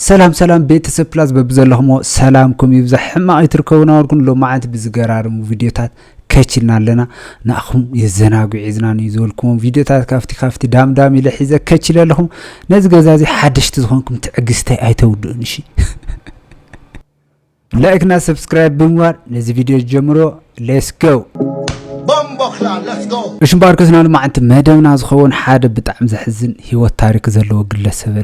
سلام ቤተሰብ ፕላስ በብዘለኹሞ ሰላምኩም ይብዛሕ ሕማቕ ይትርከቡና ወልኩን ሎማዓት ብዝገራርሙ ቪዲዮታት ከችልና ኣለና ናኹም የዘናጉዕ ይዝናኑ ይዘልኩም ቪዲዮታት ካፍቲ ዳምዳም ኢለ ሒዘ ከችለለኹም ነዚ ገዛዚ ሓደሽቲ ዝኾንኩም ትዕግስተይ ኣይተውድኡን እሺ ላይክና ሰብስክራይብ ብምግባር ነዚ ቪዲዮ ጀምሮ ሌትስ ጎ እሽ ባርከስና ለማዓንት መደብና ዝኸውን ሓደ ብጣዕም ዘሕዝን ህይወት ታሪክ ዘለዎ ግለሰብ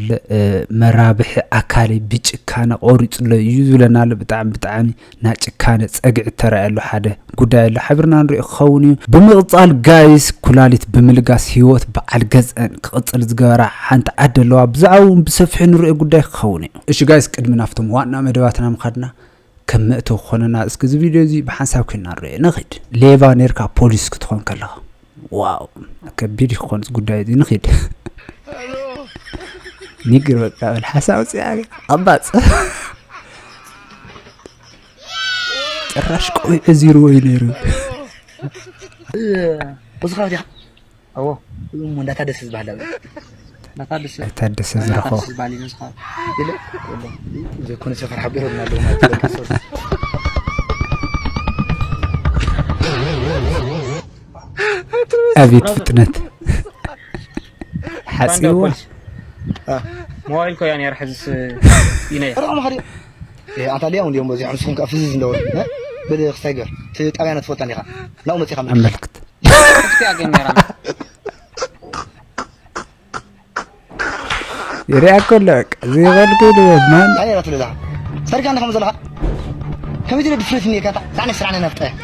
መራብሕ ኣካሊ ብጭካነ ቆሪፅሎ እዩ ዝብለና ብጣዕሚ ናጭካነ ፀግዕ ተራእየሉ ሓደ ጉዳይ ኣሎ ሓብርና ንሪኦ ክኸውን እዩ ብምቕፃል ጋይስ ኩላሊት ብምልጋስ ህይወት በዓል ገዝአን ክቕፅል ዝገበራ ሓንቲ ዓዲ ኣለዋ ብዛዕባውን ብሰፊሑ ንሪኦ ጉዳይ ክኸውን እዩ እሺ ጋይስ ቅድሚ ናፍቶም ዋና መደባትና ምኻድና كم مأتو خوننا اسكز فيديو زي بحساب كنا نرى نخيد ليفا نيركا بوليس كتخون كلها واو كبير يخون قداي دي نخيد نيجر بقى الحساب سياق أباس الرش قوي زيرو ينيرو بس خلاص أوه من ده تدرس بعد تدرس زرخو إذا كنا سفر حبيهم معلومات أبيت فتنت حسيوه موبايلكو يعني راح يحجز ينايح أنت اليوم بزي عرسكم كأفزز ندور بدي خساجر تتابعنا تفوت عنها لا أمتي خمسة أملكت يريا كلك زي غلقي مان هاي راتل لا سرك عندك خمسة لها كم يدري بفلوسني كذا تعني سرعنا نفتح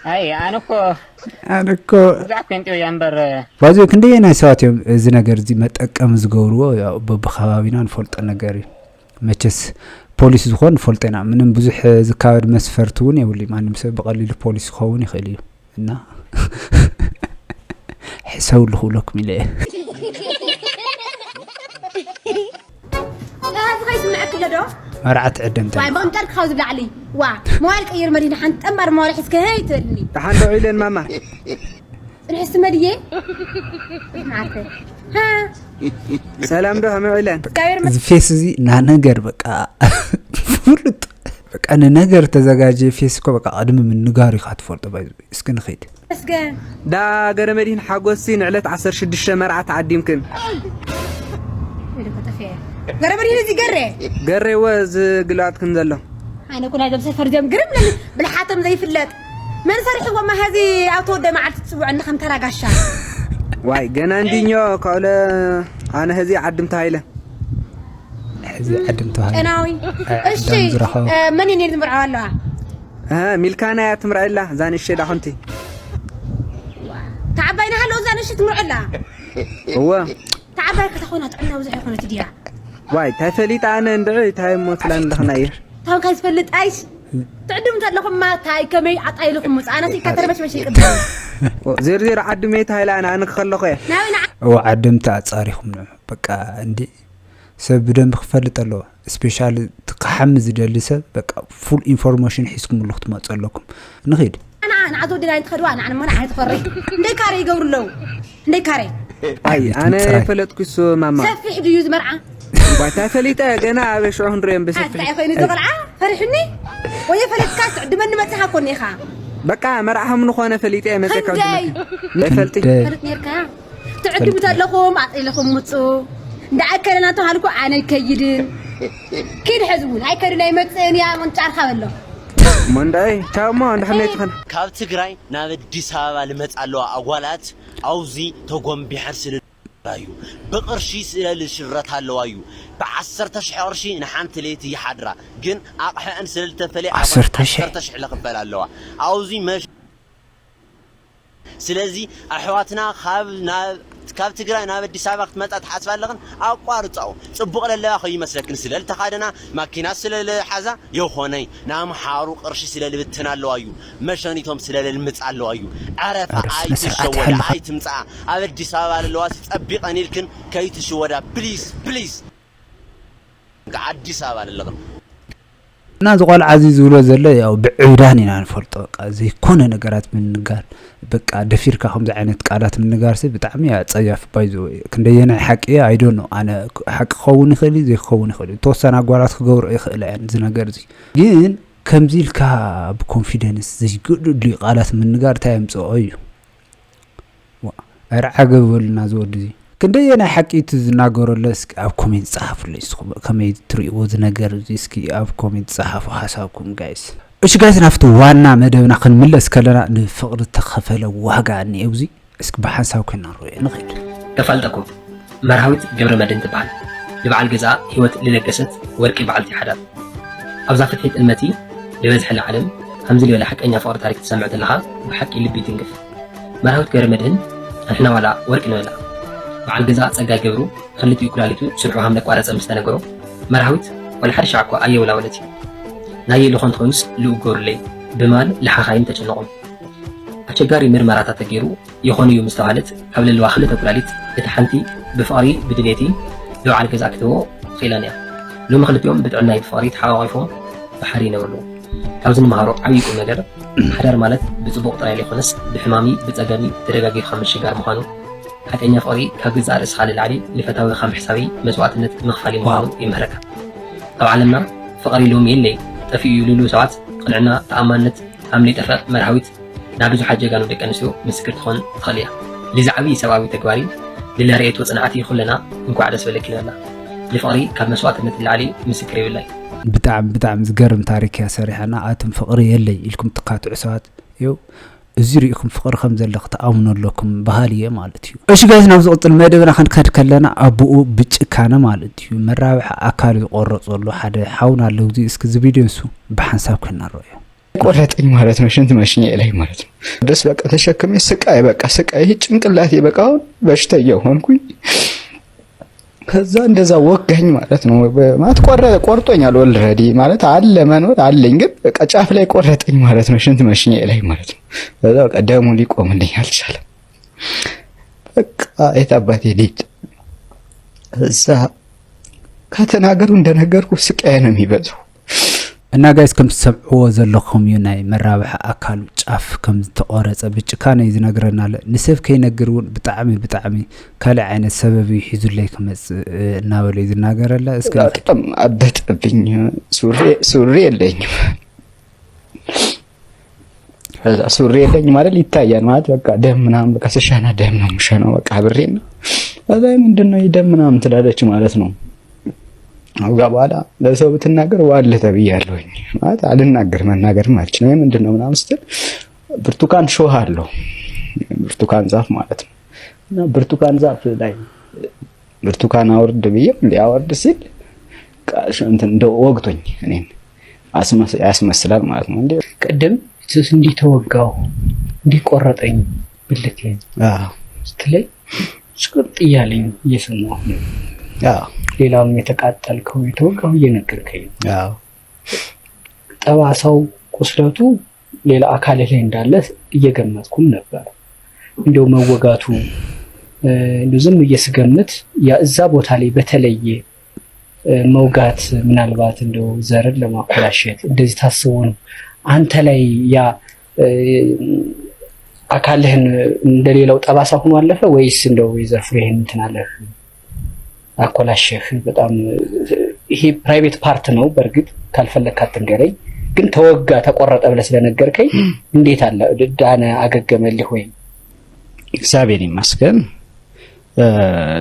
هاي أنا كو ذاك أنت ينبر بازو كندي أنا ساعتهم زنا جرزي متأكم زجوروا يا بخوابينا نفلت أنا جري متجس بوليس زخون فلتنا من بزح زكار مسفرتوني واللي ما نمسك بقليل بوليس خوني خليه إنه حسول خلق ملاه مرعت عدمت واي بقى مترك خاوز بلعلي وا موالك اير مرينا حنت امر موالك حسك هاي تلني تحن عيلين ماما نحس مريه ما عارفه ها سلام ده هم عيلين فيس زي نانجر بقى فرط بقى انا نجر تزغاجي فيسكو بقى قدم من نغاري خاطفورت باي اسكن خيد اسكن دا غرمدين حاغوسي نعلت 16 مرعت عديمكن غربري نزي قري وز قلات كنزلو انا كنا جاب سفر جام قرم بالحاتم زي فلات من صريح وما هذه اوتودا ما عاد تسوع عندنا خم ترى قاشا واي جنا عندينيو قال انا هذه عدمت هايله هذه عدمت هايله اناوي اشي من ينير مرعوا له ها ملكانا يا تمرع الله زان الشي دا خنتي تعبينا هلو زان الشي تمرع الله هو تعبيك تخونا تعنا وزح يخونا تديا واي تفليت انا ندعي تاي موتلان لخناير تاو كايس فلت ايش تعدم تلكم ما تاي كمي عطاي لكم مصانتي كتربش ماشي قدام زير عدميت هاي لا انا خلقه ناوي وعدمت اصاريكم بقى عندي سب دم خفلت له سبيشال تحمز دلسه بقى فول انفورميشن حيسكم لوقت ما تصلكم نخيد انا عزو دي نتخدوا انا ما نعرف فري ندي كاري يقور له ندي كاري اي انا فلتكس ماما سفح ديوز مرعى باتا فليتا جنا باش روح نريم بس حتى يخوني زغلعه فرحني ويا فلت كاس عدمن ما تحكوني خا بقى مرعها من خونا فليتا مسكوا لا فلتي فلت نيركا تعدم تلكم اعطي لكم مصو دعكلنا تهالكو انا كيدين كيد حزبون هاي كرنا يمصن يا منጫር خبله منዳይ ታማ እንደحنيت خن ካብ ትግራይ ናብ አዲስ አበባ ልመጽ አለው አጓላት አውዚ ተጎምቢሐር ስለባዩ በቅርሺ ስለል ሽረት አለዋዩ በ10000 ቅርሺ ንሓንቲ ለይቲ ይሓድራ ግን አቅሐን ስለልተፈለ 10000 ለቅበል ኣለዋ አውዚ መሽ ስለዚ አሕዋትና ካብ ትግራይ ናብ አዲስ አበባ ክትመጣ ተሓስባ ኣለኽን ኣቋርጻው ጽቡቕ ለለዋ ኸይመስለክን ስለል ተኻደና ማኪና ስለል ሓዛ ይኾነይ ናምሓሩ ቅርሺ ስለል ብትና ኣለዋዩ መሸኒቶም ስለል ልምጽ ኣለዋዩ ዓረፋ ኣይትሸወዳ ኣይትምጻ ኣብ አዲስ አበባ ለለዋ ሲጠብቀን ኢልክን ከይትሽወዳ ፕሊዝ አዲስ አበባ ለለኽን እና ዝቆል ዓዚዝ ብሎ ዘሎ ያው ብዕብዳን ኢና ንፈልጦ በቃ ዘይኮነ ነገራት ምንጋር በቃ ደፊርካ ከምዚ ዓይነት ቃላት ምንጋር ሲ ብጣዕሚ ጸያፍ ባይዞ ክንደየና ሓቂ አይ ዶንት ኖ አነ ሓቂ ኸውን ይኽእል ዘይኸውን ይኽእል ተወሰና ጓላት ክገብሩ ይኽእል ያን እዚ ነገር እዚ ግን ከምዚልካ ብኮንፊደንስ ዘይግድሉ ቃላት ምንጋር ታይምጽኦ እዩ አርዓገበልና ዝወዲ ክንደየና ሓቂት ዝናገረለ እስኪ ኣብ ኮሜንት ጻፉልኝ ከመይ ትሪእዎ ዝነገር እስኪ ኣብ ኮሜንት ጻፉ ሓሳብኩም ጋይስ እሺ ጋይስ ናፍቱ ዋና መደብና ክንምለስ ከለና ንፍቅሪ ተኸፈለ ዋጋ ንኤውዚ እስኪ በሓሳብ ከናሮይ ንኽድ ተፈልጠኩም መርሃዊት ገብረ መድን ትበሃል ልበዓል ገዛ ህይወት ልለገሰት ወርቂ በዓልቲ ሓዳር ኣብዛ ፍትሒት እልመቲ ልበዝሒ ለዓለም ከምዚ ልበለ ሓቀኛ ፍቅሪ ታሪክ ትሰምዕ ዘለኻ ብሓቂ ልቢ ትንግፍ መርሃዊት ገብረ መድህን ንሕና ዋላ ወርቂ ንበላ በዓል ገዛ ጸጋይ ገብሩ ክልቲኡ ኩላሊቱ ስርዑ ሃም ነቋረፀ ምስ ተነገሮ መርሃዊት ወላ ሓደ ሻዕ እኳ ኣየውላወለት እዩ ናይ ልኾን ትኾንስ ልኡገሩለይ ብማል ለሓኻይን ተጨነቖም ኣቸጋሪ ምርመራታት ተገይሩ ይኾን እዩ ምስ ተባሃለት ካብ ልልዋ ክልተ ኩላሊት እቲ ሓንቲ ብፍቕሪ ብድሌቲ ልበዓል ገዛ ክትቦ ኺኢላን እያ ሎሚ ክልቲኦም ብጥዕናይ ብፍቕሪ ተሓቋቒፎም ባሕሪ ይነብርሉ ካብዚ ንመሃሮ ዓብዪ ቁም ነገር ሓዳር ማለት ብጽቡቕ ጥራይ ዘይኮነስ ብሕማሚ ብጸገሚ ተደጋጊፍካ ምሽጋር ምዃኑ ሓቀኛ ፍቕሪ ካብ ግዛእ ርእስኻ ልላዕሊ ልፈታዊ ከም ሕሳቢ መስዋዕትነት ምኽፋል ምዃኑ ይምህረካ ኣብ ዓለምና ፍቕሪ ሎሚ የለይ ጠፊኡ ልሉ ሰባት ቅንዕና ተኣማንነት ኣምሊ ጠፈእ መርሃዊት ናብ ብዙሓት ጀጋኑ ደቂ ኣንስትዮ ምስክር ትኾን ትኽእል እያ ልዚ ዓብዪ ሰብኣዊ ተግባሪ ልለርእየትዎ ጽንዓቲ ኩለና እንኳዕ ደስ በለኪ ንበላ ልፍቕሪ ካብ መስዋዕትነት ልላዕሊ ምስክር ይብላይ ብጣዕሚ ዝገርም ታሪክ እያ ሰሪሓና ኣቶም ፍቕሪ የለይ ኢልኩም ትካትዑ ሰባት ይው እዚ ሪኢኩም ፍቕሪ ከም ዘለኹ ተኣምኑ ኣለኩም ባህል እየ ማለት እዩ እሺ ጋይስ ናብ ዝቕፅል መደብና ክንከድ ከለና ኣቦኡ ብጭካነ ማለት እዩ መራብሒ ኣካል ዝቆረፀሉ ሓደ ሓውን ኣለዉ እዚ እስኪ እዚ ቪድዮ ንሱ ብሓንሳብ ክንርአዮ ቆረጠኝ ማለት ነው ሽንት መሽኛ ላይ ማለት ነው ደስ በቃ ተሸክሜ ስቃይ በቃ ስቃይ ጭንቅላቴ በቃ በሽተኛ ሆንኩኝ ከዛ እንደዛ ወጋኝ ማለት ነው ማለት ቆርጦኛል ኦልሬዲ ማለት አለ መኖር አለኝ ግን በቃ ጫፍ ላይ ቆረጠኝ ማለት ነው ሽንት መሽኛ ላይ ማለት ነው ከዛ በቃ ደሙ ሊቆምልኝ አልቻለም በቃ የታባቴ ሊድ እዛ ከተናገሩ እንደነገርኩ ስቃይ ነው የሚበዛው እና ጋይስ ከም ሰምዕዎ ዘለኹም እዩ ናይ መራብሒ ኣካሉ ጫፍ ከም ዝተቆረፀ ብጭካነ እዩ ዝነግረናለ ንሰብ ከይነግር እውን ብጣዕሚ ካልእ ዓይነት ሰበብ ሒዙለይ ክመፅእ እናበለ እዩ ዝናገረለ እስኪ በጣም አበጠብኝ ሱሪ የለኝም ከዛ ሱሪ የለኝም ማለት ይታያል ማለት በቃ ደም ምናምን በቃ ስሻና ደም ነው ምሸነው በቃ ብሬን ከዛ ምንድነው ደም ምናምን ትላለች ማለት ነው አውጋ ባላ ለሰው ብትናገር ዋለ ተብያለሁኝ ማለት አልናገር መናገርም አልችልም ምንድነው ምናምን ስትል ብርቱካን ሾህ አለው ብርቱካን ዛፍ ማለት ነው እና ብርቱካን ዛፍ ላይ ብርቱካን አውርድ ብዬ ሊያወርድ ሲል ቃሽ እንትን እንደው ወግቶኝ እኔን ያስመስላል ማለት ነው እንዴ ቀደም እዚህ እንዲ ተወጋው እንዲ ቆረጠኝ ብልክ ስትለይ ስቅጥ ይያለኝ እየሰማሁ ሌላውን የተቃጠልከው የተወጋው እየነገርከኝ አዎ ጠባሳው ቁስለቱ ሌላ አካል ላይ እንዳለ እየገመትኩም ነበር እንደው መወጋቱ እንደው ዝም እየስገምት ያ እዛ ቦታ ላይ በተለየ መውጋት ምናልባት እንደው ዘርን ለማኮላሸት እንደዚህ ታስቦ ነው አንተ ላይ ያ አካልህን እንደሌላው ጠባሳ ሆኖ አለፈ ወይስ እንደው ይዘፍሬህን እንትናለህ አኮላሸህ በጣም ይሄ ፕራይቬት ፓርት ነው በርግጥ ካልፈለክ አትንገረኝ ግን ተወጋ ተቆረጠ ብለህ ስለነገርከኝ እንዴት አለ ዳነ አገገመልህ ወይ እግዚአብሔር ይመስገን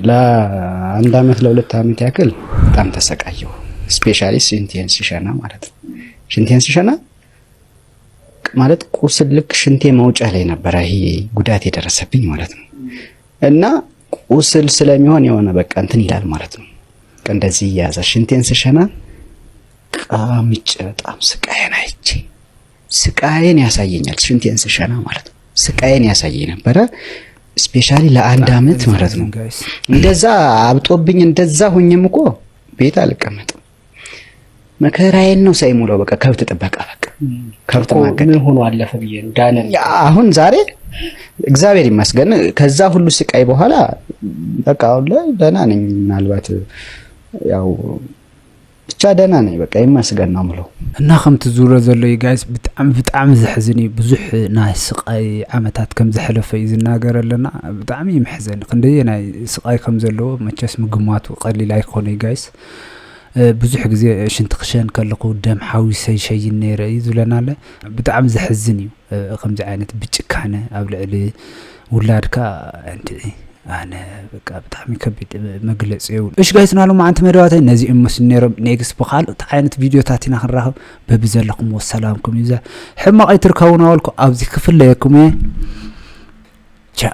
ለአንድ አመት ለሁለት አመት ያክል በጣም ተሰቃየሁ ስፔሻሊ ሽንቴን ሲሸና ማለት ነው ሽንቴን ሲሸና ማለት ቁስል ልክ ሽንቴ መውጫ ላይ ነበር ይሄ ጉዳት የደረሰብኝ ማለት ነው እና ቁስል ስለሚሆን የሆነ በቃ እንትን ይላል ማለት ነው እንደዚህ ያዛ ሽንቴን ሲሸና ቃምጭ በጣም ስቃይን ያሳየኛል ሽንቴን ሲሸና ማለት ነው ስቃይን ያሳየኝ ነበር ስፔሻሊ ለአንድ አመት ማለት ነው እንደዛ አብጦብኝ እንደዛ ሆኜም እኮ ቤት አልቀመጥም መከራዬን ነው ሳይሞላው በቃ ከብት ጥበቃ በቃ ከብት ማገድ ምን ሆኖ አለፈ ብዬ ዳነ አሁን ዛሬ እግዚአብሔር ይመስገን ከዛ ሁሉ ስቃይ በኋላ በቃ አሁን ላይ ደህና ነኝ ምናልባት ያው ብቻ ደህና ነኝ በቃ ይመስገን ነው የምለው እና ከምቲ ዝውረ ዘሎ ጋይስ ብጣዕሚ ዝሕዝን እዩ ብዙሕ ናይ ስቃይ ዓመታት ከም ዝሕለፈ እዩ ዝናገረለና ብጣዕሚ ይምሕዘን ክንደየ ናይ ስቃይ ከም ዘለዎ መቸስ ምግማቱ ቀሊል ኣይኮነ ጋይስ ብዙሕ ግዜ ሽንቲ ክሸን ከለኹ ደም ሓዊሰይ ሸይን ነይረ እዩ ዝብለናለ ብጣዕሚ ዝሕዝን እዩ ከምዚ ዓይነት ብጭካነ ኣብ ልዕሊ ውላድካ أنا بتعمل كبد مجلس يقول إيش جايز نالو مع أنت مرواتي نزي مسنير نيجس بخال تعينت فيديو تاتينا خنراهم ببزل لكم والسلامكم يزا حما أي تركونا ولكم أبزي كفل لكم تشاو